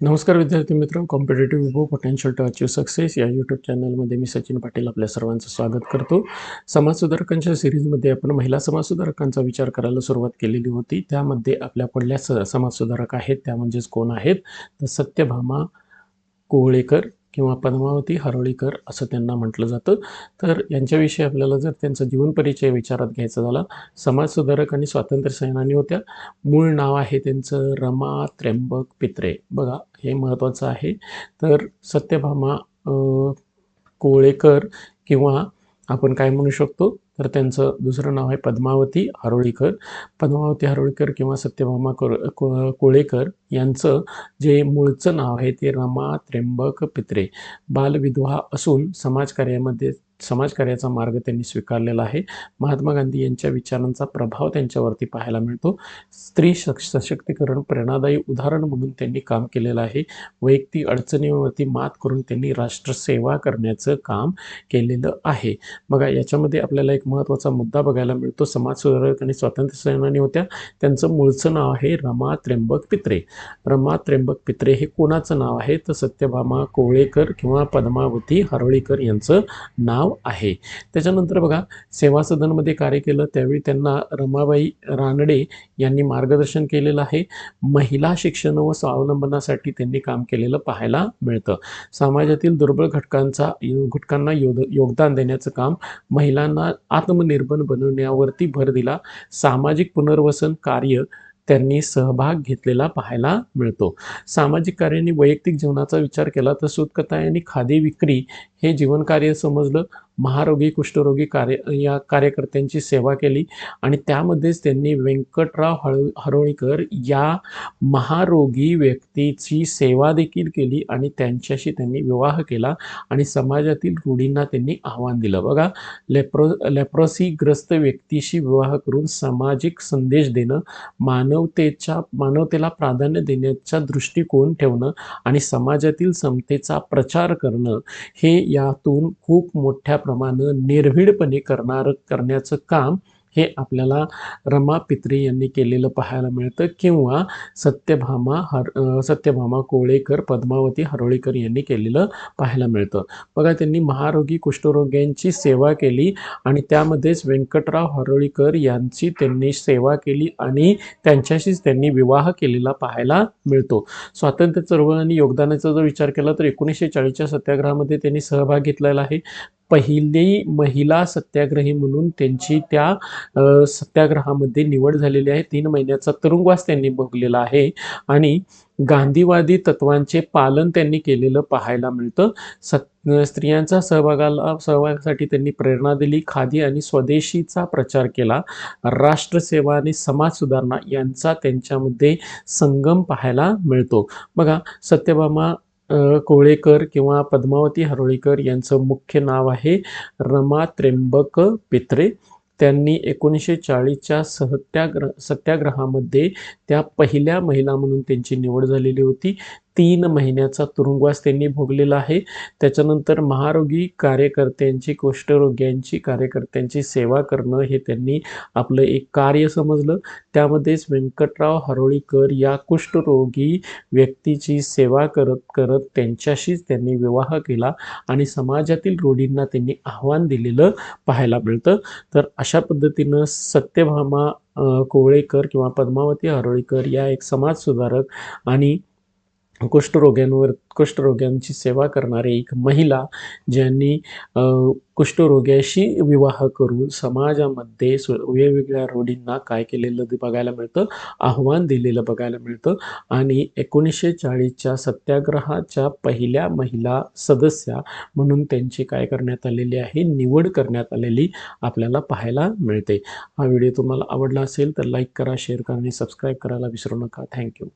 नमस्कार विद्यार्थी मित्र, कॉम्पिटेटिव्ह विभो पोटेन्शियल टू अचीव सक्सेस या यूट्यूब चॅनलमध्ये मी सचिन पाटील आपल्या सर्वांचं स्वागत करतो. समाजसुधारकांच्या सिरीजमध्ये आपण महिला समाजसुधारकांचा विचार करायला सुरुवात केलेली होती. त्यामध्ये आपल्या पुढल्या समाजसुधारक आहेत, त्या म्हणजेच कोण आहेत तर सत्यभामा कोहळेकर किंवा पद्मावती हरोळीकर असं त्यांना म्हटलं जातं. तर यांच्याविषयी आपल्याला जर त्यांचा जीवन परिचय विचारात घ्यायचा झाला, समाजसुधारक आणि स्वातंत्र्य सेनानी होत्या. मूळ नाव आहे त्यांचं रमा त्र्यंबक पित्रे. बघा, हे महत्त्वाचं आहे. तर सत्यभामा कोहळेकर किंवा आपण काय म्हणू शकतो तर त्यांचं दुसरं नाव आहे पद्मावती हरोळीकर. पद्मावती हरोळीकर किंवा सत्यभामा कोहळेकर यांचं जे मूळचं नाव आहे ते रमा त्र्यंबक पित्रे. बालविधवा असून समाजकार्याचा मार्ग त्यांनी स्वीकारलेला आहे. महात्मा गांधी यांच्या विचारांचा प्रभाव त्यांच्यावरती पाहायला मिळतो. स्त्री सशक्तीकरण प्रेरणादायी उदाहरण म्हणून त्यांनी काम केलेलं आहे. वैयक्तिक अडचणीवरती मात करून त्यांनी राष्ट्रसेवा करण्याचं काम केलेलं आहे. बघा, याच्यामध्ये आपल्याला एक महत्त्वाचा मुद्दा बघायला मिळतो. समाजसुधारक आणि स्वातंत्र्य सेनानी होत्या. त्यांचं मूळचं नाव आहे रमा त्र्यंबक पित्रे. रमा त्र्यंबक पित्रे हे कोणाचं नाव आहे तर सत्यभामा कोहळेकर किंवा पद्मावती हरोळीकर यांचं नाव आहे. त्याच्यानंतर बघा, सेवा सदनमध्ये कार्य केलं त्यावेळी त्यांना रमाबाई रानडे यांनी मार्गदर्शन केलेलं आहे. महिला शिक्षण व स्वावलंबनासाठी त्यांनी काम केलेलं पाहायला मिळतं. समाजातील दुर्बळ घटकांना योगदान देण्याचं काम, महिलांना आत्मनिर्भर बनवण्यावरती भर दिला. सामाजिक पुनर्वसन कार्य त्यांनी सहभाग घेतलेला पाहायला मिळतो. सामाजिक कार्याने वैयक्तिक जीवनाचा विचार केला तर सूतकताई आणि खादी विक्री हे जीवनकार्य समजलं. महारोगी कुष्ठरोगी या कार्यकर्त्यांची सेवा केली आणि त्यामध्येच त्यांनी व्यंकटराव हरोळीकर या महारोगी व्यक्तीची सेवा देखील केली आणि त्यांच्याशी त्यांनी विवाह केला आणि समाजातील रूढींना त्यांनी आव्हान दिलं. बघा, लेप्रोसीग्रस्त व्यक्तीशी विवाह करून सामाजिक संदेश देणं, मानवतेला प्राधान्य देण्याचा दृष्टिकोन ठेवणं आणि समाजातील समतेचा प्रचार करणं हे यातून खूप मोठ्या प्रमाणात निर्भीडपणे करण्याचं काम हे आपल्याला रमा पित्रे यांनी केलेलं पाहायला मिळतं किंवा सत्यभामा कोहळेकर पद्मावती हरोळीकर यांनी केलेलं पाहायला मिळतं. बघा, त्यांनी महारोगी कुष्ठरोग्यांची सेवा केली आणि त्यामध्येच व्यंकटराव हरोळीकर यांची त्यांनी सेवा केली आणि त्यांच्याशीच त्यांनी विवाह केलेला पाहायला मिळतो. स्वातंत्र्य चळवळ आणि योगदानाचा जर विचार केला तर 1940च्या सत्याग्रहामध्ये त्यांनी सहभाग घेतलेला आहे. पहिली महिला सत्याग्रही म्हणून त्यांची त्या सत्याग्रहामध्ये निवड झालेली आहे. 3 महिन्याचा तुरुंगवास त्यांनी भोगलेला आहे आणि गांधीवादी तत्वांचे पालन त्यांनी केलेलं पाहायला मिळतं. स्त्रियांचा सहभागासाठी त्यांनी प्रेरणा दिली. खादी आणि स्वदेशीचा प्रचार केला. राष्ट्रसेवा आणि समाज सुधारणा यांचा त्यांच्यामध्ये संगम पाहायला मिळतो. बघा, सत्यभामा कोहळेकर किंवा पद्मावती हरोळीकर यांचं मुख्य नाव आहे रमा त्र्यंबक पित्रे. त्यांनी 1940च्या सत्याग्रहामध्ये त्या पहिल्या महिला म्हणून त्यांची निवड झालेली होती. 3 महिन्याचा तुरुंगवास त्यांनी भोगलेला आहे. त्याच्यानंतर महारोगी कार्यकर्त्यांची सेवा करणं हे त्यांनी आपलं एक कार्य समजलं. त्यामध्येच व्यंकटराव हरोळीकर या कुष्ठरोगी व्यक्तीची सेवा करत करत त्यांच्याशीच त्यांनी विवाह केला आणि समाजातील रूढींना त्यांनी आव्हान दिलेलं पाहायला मिळतं. तर अशा पद्धतीनं सत्यभामा कोहळेकर किंवा पद्मावती हरोळीकर या एक समाजसुधारक आणि कुष्ठरोग्यांची सेवा करणारे एक महिला, ज्यांनी कुष्ठरोग्याशी विवाह करून समाजामध्ये वेगवेगळ्या रूढींना काय केलेलं ते बघायला मिळतं, आव्हान दिलेलं बघायला मिळतं आणि 1940च्या सत्याग्रहाच्या पहिल्या महिला सदस्या म्हणून त्यांची काय करण्यात आलेली आहे, निवड करण्यात आलेली आपल्याला पाहायला मिळते. हा व्हिडिओ तुम्हाला आवडला असेल तर लाईक करा, शेअर करा आणि सबस्क्राईब करायला विसरू नका. थँक्यू.